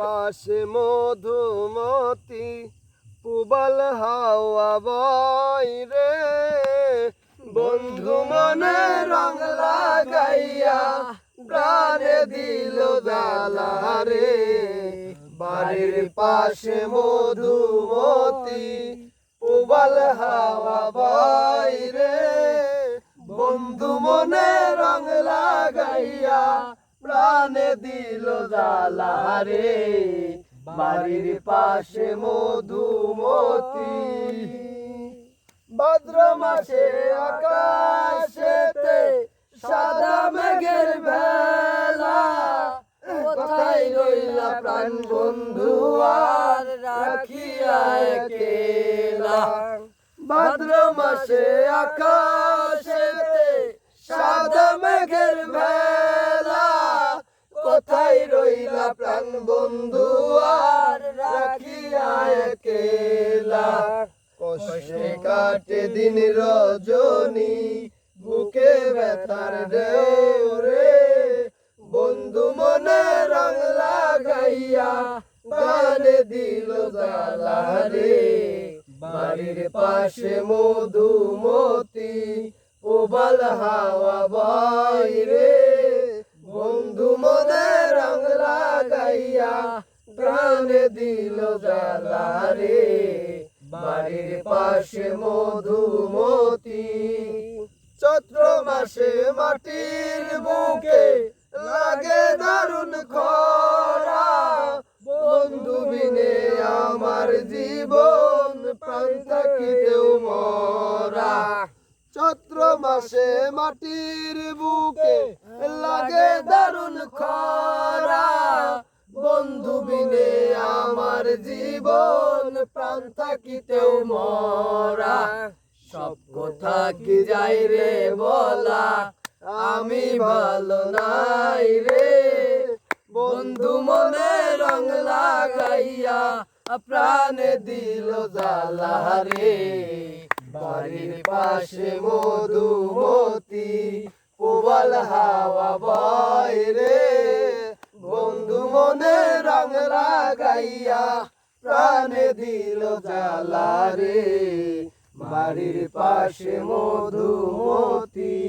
পাশে মধুমতি পুবাল হাওয়া বয় রে, বন্ধু মনে রং লাগাইয়া প্রাণে দিল জ্বালা রে। বাড়ির পাশে মধুমতি পুবাল হাওয়া বয় রে, বন্ধু মনে রং লাগাইয়া প্রাণে দিল জ্বালা রে। বাড়ির পাশে মধুমতি। ভাদ্র মাসে আকাশেতে সাদা মেঘের ভেলা, কোথায় রইলা প্রাণ বন্ধু আর রাখিয়া একলা। ভাদ্র মাসে আকাশেতে সাদা মেঘের ভেলা, কোথায় রইলা প্রাণ বন্ধু আর রাখিয়া একলা। কষ্টে কাটে দিন রজনী বুকে ব্যথার ঢেউ রে, বন্ধু মনে রং লাগাইয়া প্রাণে দিল জ্বালা রে। বাড়ির পাশে মধুমতি পুবাল হাওয়া বয় রে, বন্ধু মনে রং লাগাইয়া প্রাণে দিল জ্বালা রে। বাড়ির পাশে মধুমতি। চৈত্র মাসে মাটির বুকে লাগে দারুণ খরা, বন্ধু বিনে আমার জীবন প্রাণ থাকিতেও মরা। চৈত্র মাসে মাটির বুকে লাগে দারুণ খরা, বন্ধু বিনে আমার জীবন প্রাণ থাকিতেও মরা। সব কথা কি যাই রে বলা, আমি ভালো নাই রে, বন্ধু মনে রং লাগাইয়া প্রাণে দিল জ্বালা রে। বাড়ির পাশে মধুমতি পুবাল হাওয়া বয় রে, বন্ধু মনে রং লাগাইয়া প্রাণে দিল জ্বালা রে। বাড়ির পাশে মধুমতি।